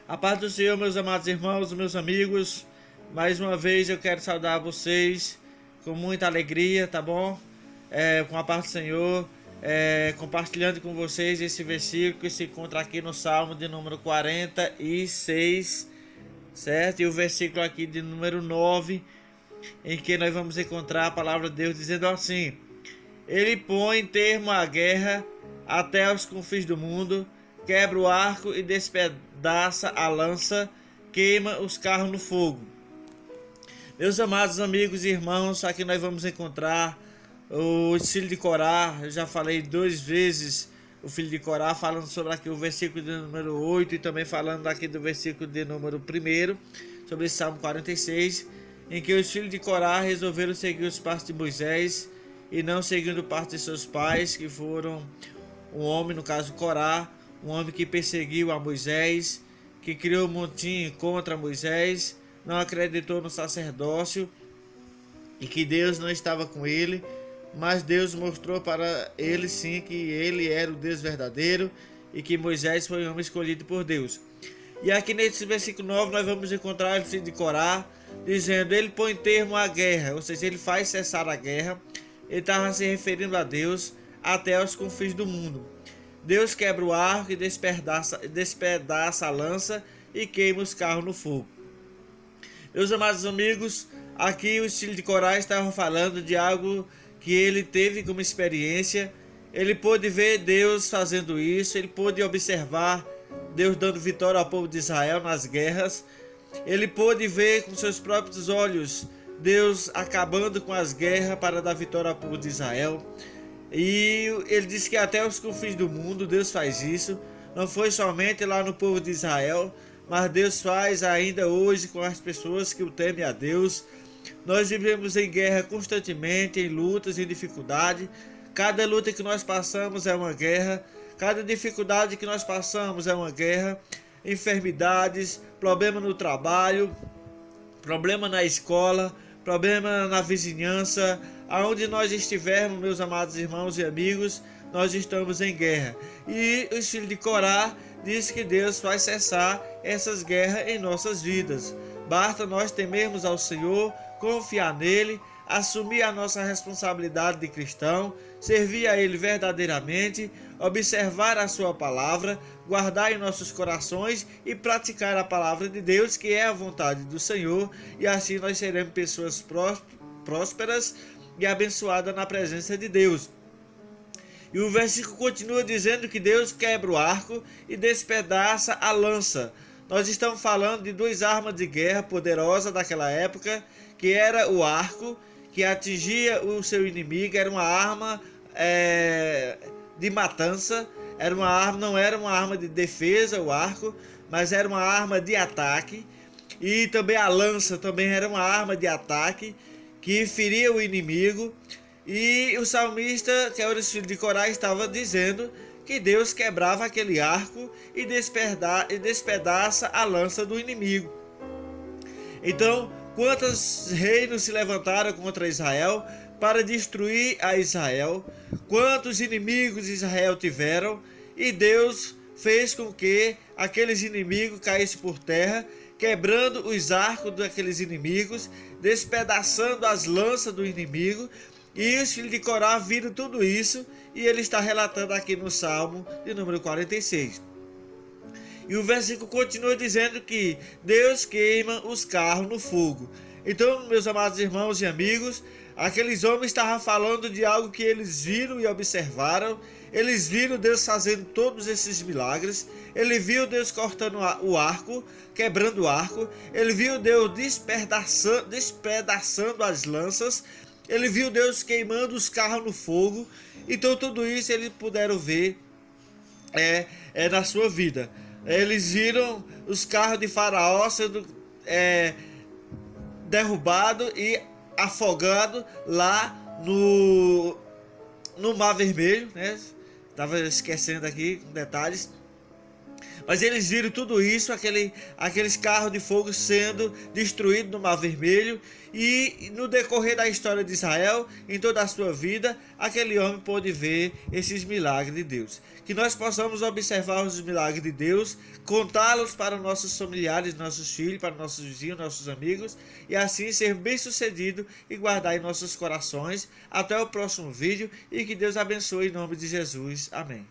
A paz do Senhor, meus amados irmãos, meus amigos. Mais uma vez eu quero saudar vocês com muita alegria, tá bom? Com a paz do Senhor, compartilhando com vocês esse versículo que se encontra aqui no Salmo de número 46, certo? E o versículo aqui de número 9, em que nós vamos encontrar a palavra de Deus dizendo assim: Ele põe termo à guerra até os confins do mundo, quebra o arco e despedaça a lança, queima os carros no fogo. Meus amados amigos e irmãos, aqui nós vamos encontrar o filho de Corá. Eu já falei 2 vezes o filho de Corá, falando sobre aqui o versículo de número 8 e também falando aqui do versículo de número 1, sobre esse Salmo 46, em que os filhos de Corá resolveram seguir os passos de Moisés e não seguindo o passo de seus pais, que foram um homem, no caso Corá, um homem que perseguiu a Moisés, que criou um montinho contra Moisés, não acreditou no sacerdócio e que Deus não estava com ele, mas Deus mostrou para ele sim que ele era o Deus verdadeiro e que Moisés foi um homem escolhido por Deus. E aqui nesse versículo 9 nós vamos encontrar o filho de Corá dizendo: ele põe termo à guerra, ou seja, ele faz cessar a guerra. Ele estava se referindo a Deus até os confins do mundo. Deus quebra o arco e despedaça a lança e queima os carros no fogo. Meus amados amigos, aqui o filho de Corá estava falando de algo que ele teve como experiência. Ele pôde ver Deus fazendo isso, ele pôde observar Deus dando vitória ao povo de Israel nas guerras. Ele pôde ver com seus próprios olhos Deus acabando com as guerras para dar vitória ao povo de Israel. E ele disse que até os confins do mundo Deus faz isso. Não foi somente lá no povo de Israel, mas Deus faz ainda hoje com as pessoas que o temem a Deus. Nós vivemos em guerra constantemente, em lutas, em dificuldade. Cada luta que nós passamos é uma guerra. Cada dificuldade que nós passamos é uma guerra. Enfermidades, problema no trabalho, problema na escola, problema na vizinhança, aonde nós estivermos, meus amados irmãos e amigos, nós estamos em guerra. E os filhos de Corá diz que Deus vai cessar essas guerras em nossas vidas. Basta nós temermos ao Senhor, confiar nele, assumir a nossa responsabilidade de cristão, servir a ele verdadeiramente, observar a sua palavra, guardar em nossos corações e praticar a palavra de Deus, que é a vontade do Senhor, e assim nós seremos pessoas prósperas e abençoadas na presença de Deus. E o versículo continua dizendo que Deus quebra o arco e despedaça a lança. Nós estamos falando de 2 armas de guerra poderosas daquela época, que era o arco, que atingia o seu inimigo. Era uma arma de matança, era uma arma, não era uma arma de defesa, o arco, mas era uma arma de ataque. E também a lança também era uma arma de ataque que feria o inimigo. E o salmista, que é o filho de Corá, estava dizendo que Deus quebrava aquele arco e despedaça a lança do inimigo. Então, quantos reinos se levantaram contra Israel para destruir a Israel? Quantos inimigos Israel tiveram? E Deus fez com que aqueles inimigos caíssem por terra, quebrando os arcos daqueles inimigos, despedaçando as lanças do inimigo. E os filhos de Corá viram tudo isso, e ele está relatando aqui no Salmo de número 46. E o versículo continua dizendo que Deus queima os carros no fogo. Então, meus amados irmãos e amigos, aqueles homens estavam falando de algo que eles viram e observaram. Eles viram Deus fazendo todos esses milagres. Ele viu Deus cortando o arco, quebrando o arco. Ele viu Deus despedaçando as lanças. Ele viu Deus queimando os carros no fogo. Então tudo isso eles puderam ver na sua vida. Eles viram os carros de Faraó sendo derrubado e afogado lá no Mar Vermelho, né? Estava esquecendo aqui detalhes. Mas eles viram tudo isso, aqueles carros de fogo sendo destruídos no Mar Vermelho, e no decorrer da história de Israel, em toda a sua vida, aquele homem pôde ver esses milagres de Deus. Que nós possamos observar os milagres de Deus, contá-los para nossos familiares, nossos filhos, para nossos vizinhos, nossos amigos, e assim ser bem-sucedido e guardar em nossos corações. Até o próximo vídeo, e que Deus abençoe em nome de Jesus. Amém.